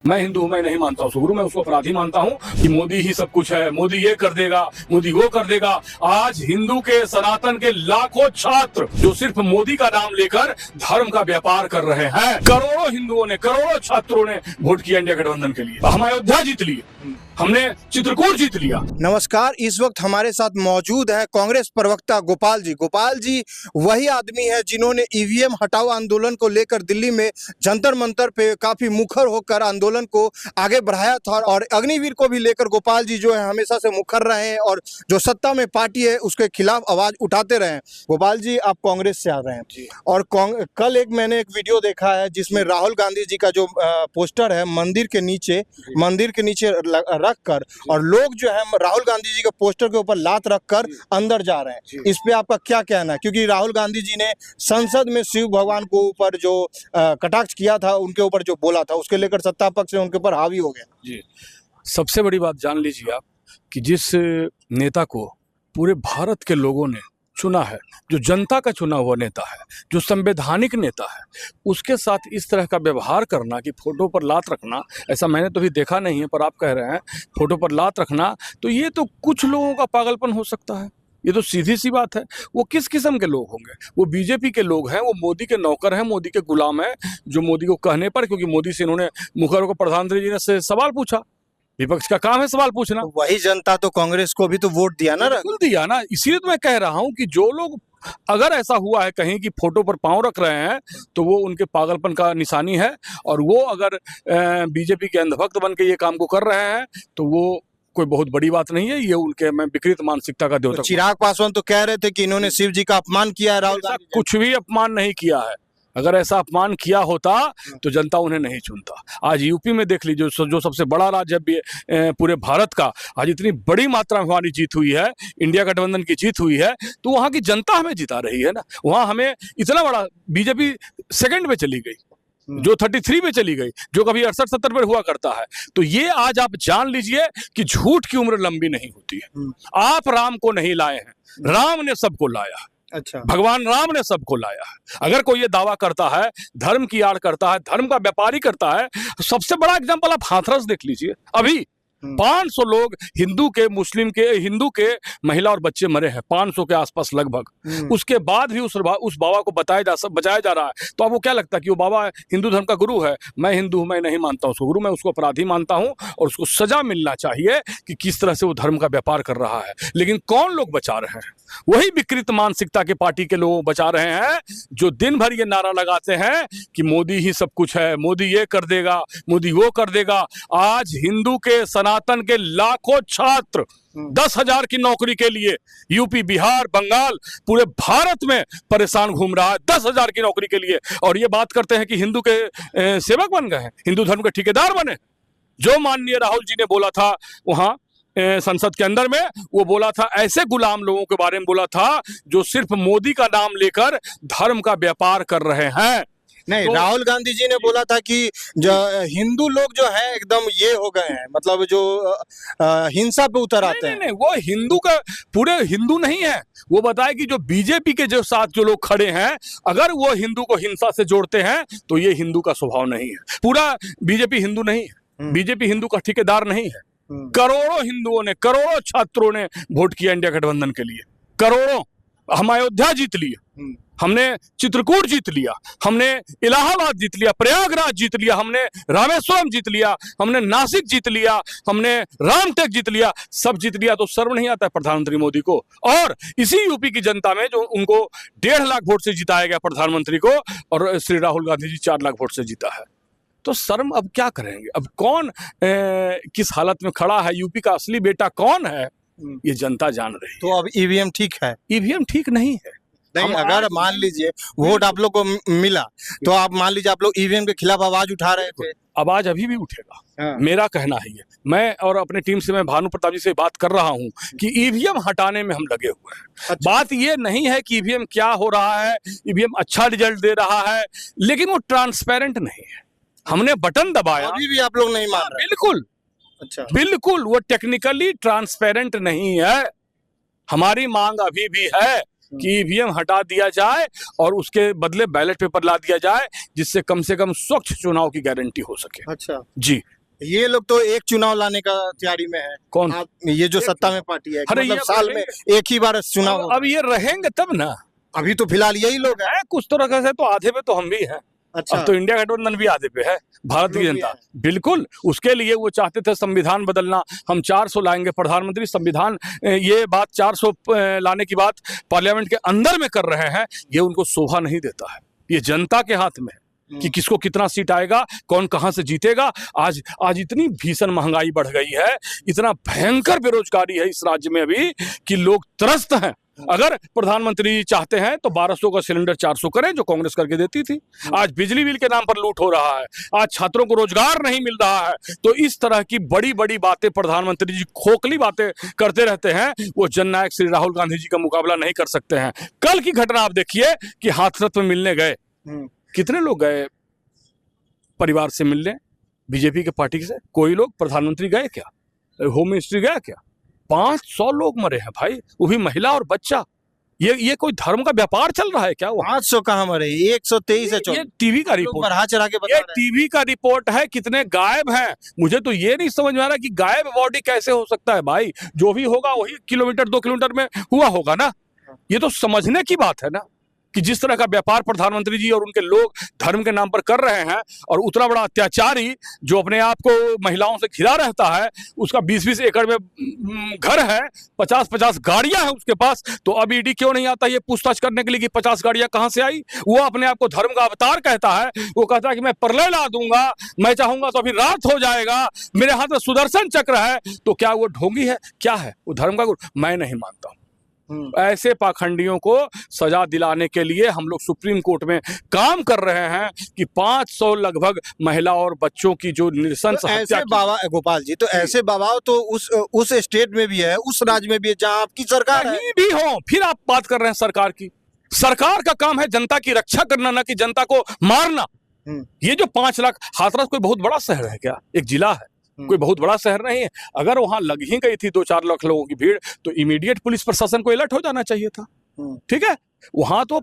मैं हिंदू हूं, मैं नहीं मानता उसको गुरु, मैं उसको अपराधी मानता हूं कि मोदी ही सब कुछ है, मोदी ये कर देगा, मोदी वो कर देगा। आज हिंदू के सनातन के लाखों छात्र जो सिर्फ मोदी का नाम लेकर धर्म का व्यापार कर रहे हैं, करोड़ों हिंदुओं ने, करोड़ों छात्रों ने वोट किया इंडिया गठबंधन के लिए। हम अयोध्या जीत लिए, हमने चित्रकूट जीत लिया। नमस्कार, इस वक्त हमारे साथ मौजूद है कांग्रेस प्रवक्ता गोपाल जी। गोपाल जी वही आदमी है जिन्होंने ईवीएम हटाओ आंदोलन को लेकर दिल्ली में जंतर मंतर पे काफी मुखर होकर आंदोलन को आगे बढ़ाया था, और अग्निवीर को भी लेकर गोपाल जी जो है हमेशा से मुखर रहे हैं और जो सत्ता में पार्टी है उसके खिलाफ आवाज उठाते रहे हैं। गोपाल जी, आप कांग्रेस से आ रहे हैं और कल मैंने एक वीडियो देखा है जिसमें राहुल गांधी जी का जो पोस्टर है मंदिर के नीचे रखकर, और लोग जो है राहुल गांधी जी के पोस्टर के ऊपर लात रखकर अंदर जा रहे हैं। इस पे आपका क्या कहना है? क्योंकि राहुल गांधी जी ने संसद में शिव भगवान को ऊपर जो कटाक्ष किया था, उनके ऊपर जो बोला था, उसके लेकर सत्ता पक्ष उनके ऊपर हावी हो गया। जी, सबसे बड़ी बात जान लीजिए आप कि जिस नेता को पूरे भारत के लोगों ने चुना है, जो जनता का चुना हुआ नेता है, जो संवैधानिक नेता है, उसके साथ इस तरह का व्यवहार करना कि फोटो पर लात रखना, ऐसा मैंने तो अभी देखा नहीं है, पर आप कह रहे हैं फोटो पर लात रखना, तो ये तो कुछ लोगों का पागलपन हो सकता है। ये तो सीधी सी बात है। वो किस किस्म के लोग होंगे? वो बीजेपी के लोग हैं, वो मोदी के नौकर हैं, मोदी के गुलाम हैं, जो मोदी को कहने पर, क्योंकि मोदी से इन्होंने मुखर होकर प्रधानमंत्री जी ने से सवाल पूछा। विपक्ष का काम है सवाल पूछना। तो वही जनता तो कांग्रेस को भी तो वोट दिया ना, दिया ना। इसीलिए तो मैं कह रहा हूं कि जो लोग, अगर ऐसा हुआ है कहीं कि फोटो पर पांव रख रहे हैं, तो वो उनके पागलपन का निशानी है। और वो अगर बीजेपी के अंधभक्त बन के ये काम को कर रहे हैं तो वो कोई बहुत बड़ी बात नहीं है। ये उनके मैं विकृत मानसिकता का द्योतक। चिराग पासवान तो कह रहे थे कि इन्होंने शिव जी का अपमान किया है। राहुल गांधी कुछ भी अपमान नहीं किया है। अगर ऐसा अपमान किया होता तो जनता उन्हें नहीं चुनता। आज यूपी में देख लीजिए, जो सबसे बड़ा राज्य है पूरे भारत का, आज इतनी बड़ी मात्रा में हमारी जीत हुई है, इंडिया गठबंधन की जीत हुई है, तो वहां की जनता हमें जिता रही है ना। वहां हमें इतना बड़ा, बीजेपी सेकंड पे चली गई, जो 33 पे चली गई, जो कभी 68-70 पे हुआ करता है। तो ये आज आप जान लीजिए कि झूठ की उम्र लंबी नहीं होती है। आप राम को नहीं लाए हैं, राम ने सबको लाया। अच्छा, भगवान राम ने सबको लाया है। अगर कोई ये दावा करता है, धर्म की आड़ करता है, धर्म का व्यापारी करता है, सबसे बड़ा एग्जांपल आप हाथरस देख लीजिए। अभी 500 लोग हिंदू के महिला और बच्चे मरे हैं, 500 के आसपास लगभग। उसके बाद भी उस बाबा को बचाया जा रहा है। तो आपको क्या लगता है कि वो बाबा हिंदू धर्म का गुरु है? मैं हिंदू हूं, मैं नहीं मानता उसको गुरु, मैं उसको अपराधी मानता हूं, और उसको सजा मिलना चाहिए कि किस तरह से वो धर्म का व्यापार कर रहा है। लेकिन कौन लोग बचा रहे हैं? वही विकृत मानसिकता के पार्टी के लोग बचा रहे हैं, जो दिन भर ये नारा लगाते हैं कि मोदी ही सब कुछ है, मोदी ये कर देगा, मोदी वो कर देगा। आज हिंदू के सनातन के लाखों छात्र 10,000 की नौकरी के लिए यूपी, बिहार, बंगाल, पूरे भारत में परेशान घूम रहा है 10,000 की नौकरी के लिए। और ये बात करते हैं कि हिंदू के सेवक बन गए हैं, हिंदू धर्म के ठेकेदार बने। जो माननीय राहुल जी ने बोला था वहां संसद के अंदर में, वो बोला था, ऐसे गुलाम लोगों के बारे में बोला था जो सिर्फ मोदी का नाम लेकर धर्म का व्यापार कर रहे हैं। नहीं, तो राहुल गांधी जी ने बोला था कि जो हिंदू लोग जो है एकदम ये हो गए हैं, मतलब जो हिंसा पे उतर आते हैं। नहीं, वो हिंदू का पूरे हिंदू नहीं है। वो बताया कि जो बीजेपी के जो साथ जो लोग खड़े हैं, अगर वो हिंदू को हिंसा से जोड़ते हैं तो ये हिंदू का स्वभाव नहीं है। पूरा बीजेपी हिंदू नहीं है, बीजेपी हिंदू का ठेकेदार नहीं है। करोड़ों हिंदुओं ने, करोड़ों छात्रों ने वोट किया इंडिया गठबंधन के लिए, करोड़ों। हम अयोध्या जीत लिए, हमने चित्रकूट जीत लिया, हमने इलाहाबाद जीत लिया, प्रयागराज जीत लिया, हमने रामेश्वरम जीत लिया, हमने नासिक जीत लिया, हमने रामटेक जीत लिया, सब जीत लिया। तो शर्म नहीं आता है प्रधानमंत्री मोदी को? और इसी यूपी की जनता में जो उनको 1.5 लाख वोट से जिताया गया प्रधानमंत्री को, और श्री राहुल गांधी जी 4 लाख वोट से जीता है। तो शर्म अब क्या करेंगे? अब कौन किस हालत में खड़ा है, यूपी का असली बेटा कौन है, ये जनता जान रही है। तो अब ईवीएम ठीक है? ईवीएम ठीक नहीं है। नहीं, अगर मान लीजिए वोट आप लोग को मिला, तो आप मान लीजिए आप लोग ईवीएम के खिलाफ आवाज उठा रहे थे। आवाज अभी भी उठेगा। मेरा कहना है ये, मैं और अपनी टीम से, मैं भानु प्रताप जी से बात कर रहा हूं कि ईवीएम हटाने में हम लगे हुए हैं। अच्छा। बात ये नहीं है कि ईवीएम क्या हो रहा है, ईवीएम अच्छा रिजल्ट दे रहा है, लेकिन वो ट्रांसपेरेंट नहीं है। हमने बटन दबाया, अभी भी आप लोग नहीं मान रहे? बिल्कुल। अच्छा, बिल्कुल, वो टेक्निकली ट्रांसपेरेंट नहीं है। हमारी मांग अभी भी है कि ईवीएम हटा दिया जाए और उसके बदले बैलेट पेपर ला दिया जाए, जिससे कम से कम स्वच्छ चुनाव की गारंटी हो सके। अच्छा, जी, ये लोग तो एक चुनाव लाने का तैयारी में है। कौन? ये जो सत्ता में पार्टी है, अरे मतलब ये साल में एक ही बार चुनाव अब ये रहेंगे तब ना। अभी तो फिलहाल यही लोग हैं। कुछ तो रखा है, तो आधे पे तो हम भी हैं। अच्छा, अब तो इंडिया गठबंधन भी आधे पे है, भारत की जनता। बिल्कुल, उसके लिए वो चाहते थे संविधान बदलना, हम 400 लाएंगे। प्रधानमंत्री संविधान ये बात 400 लाने की बात पार्लियामेंट के अंदर में कर रहे हैं, ये उनको शोभा नहीं देता है। ये जनता के हाथ में है कि किसको कितना सीट आएगा, कौन कहां से जीतेगा। आज इतनी भीषण महंगाई बढ़ गई है, इतना भयंकर बेरोजगारी है इस राज्य में अभी कि लोग त्रस्त हैं। अगर प्रधानमंत्री चाहते हैं तो 1200 का सिलेंडर 400 करें, जो कांग्रेस करके देती थी। आज बिजली बिल के नाम पर लूट हो रहा है, आज छात्रों को रोजगार नहीं मिल रहा है। तो इस तरह की बड़ी बड़ी बातें प्रधानमंत्री जी खोखली बातें करते रहते हैं। वो जननायक श्री राहुल गांधी जी का मुकाबला नहीं कर सकते हैं। कल की घटना आप देखिए कि हाथरस में मिलने गए, कितने लोग गए परिवार से मिलने बीजेपी के पार्टी से? कोई लोग? प्रधानमंत्री गए क्या? होम मिनिस्ट्री गया क्या? 500 लोग मरे हैं भाई, वो भी महिला और बच्चा। ये कोई धर्म का व्यापार चल रहा है क्या? 500 कहाँ मरे? 123 है। ये टीवी का रिपोर्ट, बढ़ा चढ़ा के बता ये रहे हैं। टीवी का रिपोर्ट है। कितने गायब हैं, मुझे तो ये नहीं समझ में आ रहा कि गायब बॉडी कैसे हो सकता है भाई। जो भी होगा वही किलोमीटर 2 किलोमीटर में हुआ होगा ना। ये तो समझने की बात है ना कि जिस तरह का व्यापार प्रधानमंत्री जी और उनके लोग धर्म के नाम पर कर रहे हैं, और उतना बड़ा अत्याचारी जो अपने आप को महिलाओं से घिरा रहता है, उसका 20-20 एकड़ में घर है, 50-50 गाड़ियां हैं उसके पास। तो अब ईडी क्यों नहीं आता ये पूछताछ करने के लिए कि 50 गाड़ियां कहां से आई? वो अपने आप को धर्म का अवतार कहता है। वो कहता है कि मैं प्रलय ला दूंगा, मैं चाहूंगा तो अभी रात हो जाएगा, मेरे हाथ में सुदर्शन चक्र है। तो क्या वो ढोंगी है? क्या है वो? धर्म का गुरु? मैं नहीं मानता हूं। ऐसे पाखंडियों को सजा दिलाने के लिए हम लोग सुप्रीम कोर्ट में काम कर रहे हैं कि 500 लगभग महिला और बच्चों की जो नृशंस हत्या बाबा गोपाल जी, तो ऐसे बाबा तो उस स्टेट में भी है, उस राज्य में भी है जहां आपकी सरकार है। कहीं भी हो, फिर आप बात कर रहे हैं सरकार की। सरकार का काम है जनता की रक्षा करना, ना कि जनता को मारना। ये जो 5 लाख, हाथरस कोई बहुत बड़ा शहर है क्या? एक जिला है, कोई बहुत बड़ा शहर नहीं है। अगर वहां लग ही गई थी 2-4 लाख लोगों की भीड़, तो इमीडिएट पुलिस प्रशासन को अलर्ट हो जाना चाहिए था। ठीक है, वहां तो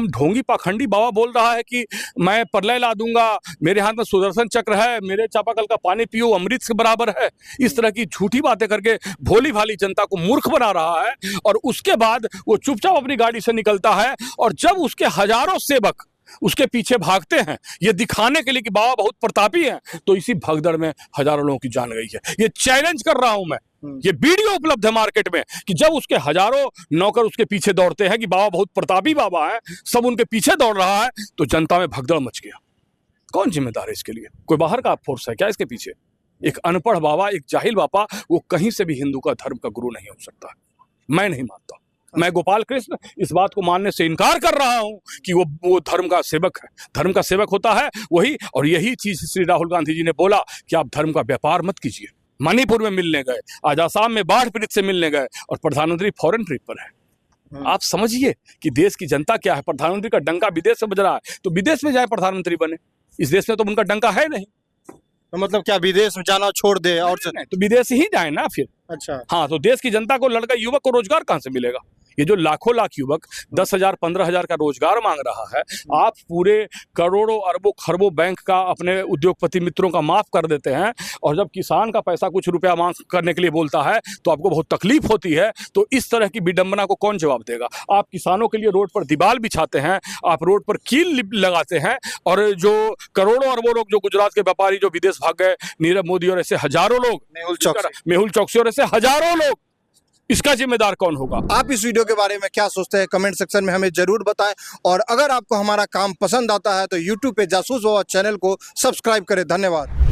ढोंगी पाखंडी बाबा बोल रहा है कि मैं प्रलय ला दूंगा, मेरे हाथ में सुदर्शन चक्र है, मेरे चापाकल का पानी पियो अमृत के बराबर है। इस तरह की झूठी बातें करके भोली भाली जनता को मूर्ख बना रहा है। और उसके बाद वो चुपचाप अपनी गाड़ी से निकलता है, और जब उसके हजारों सेवक उसके पीछे भागते हैं ये दिखाने के लिए कि बाबा बहुत प्रतापी हैं, तो इसी भगदड़ में हजारों लोगों की जान गई है। ये चैलेंज कर रहा हूं मैं, ये वीडियो उपलब्ध है मार्केट में कि जब उसके हजारों नौकर उसके पीछे दौड़ते हैं कि बाबा बहुत प्रतापी बाबा है, सब उनके पीछे दौड़ रहा है, तो जनता में भगदड़ मच गया। कौन जिम्मेदार है इसके लिए? कोई बाहर का फोर्स है क्या इसके पीछे? एक अनपढ़ बाबा, एक जाहिल बाबा, वो कहीं से भी हिंदू का धर्म का गुरु नहीं हो सकता। मैं नहीं मानता। मैं गोपाल कृष्ण इस बात को मानने से इनकार कर रहा हूं कि वो धर्म का सेवक है। धर्म का सेवक होता है वही, और यही चीज श्री राहुल गांधी जी ने बोला कि आप धर्म का व्यापार मत कीजिए। मणिपुर में मिलने गए, आज आसाम में बाढ़ पीड़ित से मिलने गए, और प्रधानमंत्री फॉरेन ट्रिप पर है। आप समझिए कि देश की जनता क्या है। प्रधानमंत्री का डंका विदेश में बज रहा है, तो विदेश में जाए प्रधानमंत्री बने। इस देश में तो उनका डंका है नहीं, तो मतलब क्या विदेश में जाना छोड़ दे? और नहीं, तो विदेश ही जाए ना फिर। अच्छा, हाँ, तो देश की जनता को, लड़का युवक को रोजगार कहां से मिलेगा? ये जो लाखों लाख युवक 10,000 15,000 का रोजगार मांग रहा है, आप पूरे करोड़ों अरबों खरबों बैंक का अपने उद्योगपति मित्रों का माफ कर देते हैं, और जब किसान का पैसा कुछ रुपया मांग करने के लिए बोलता है तो आपको बहुत तकलीफ होती है। तो इस तरह की विडंबना को कौन जवाब देगा? आप किसानों के लिए रोड पर दीवार बिछाते हैं, आप रोड पर कील लगाते हैं, और जो करोड़ों अरबों लोग जो गुजरात के व्यापारी जो विदेश भाग गए, नीरव मोदी और ऐसे हजारों लोग, मेहुल चौकसी और ऐसे हजारों लोग, इसका जिम्मेदार कौन होगा? आप इस वीडियो के बारे में क्या सोचते हैं? कमेंट सेक्शन में हमें जरूर बताएं, और अगर आपको हमारा काम पसंद आता है तो YouTube पे जासूस बाबा चैनल को सब्सक्राइब करें। धन्यवाद।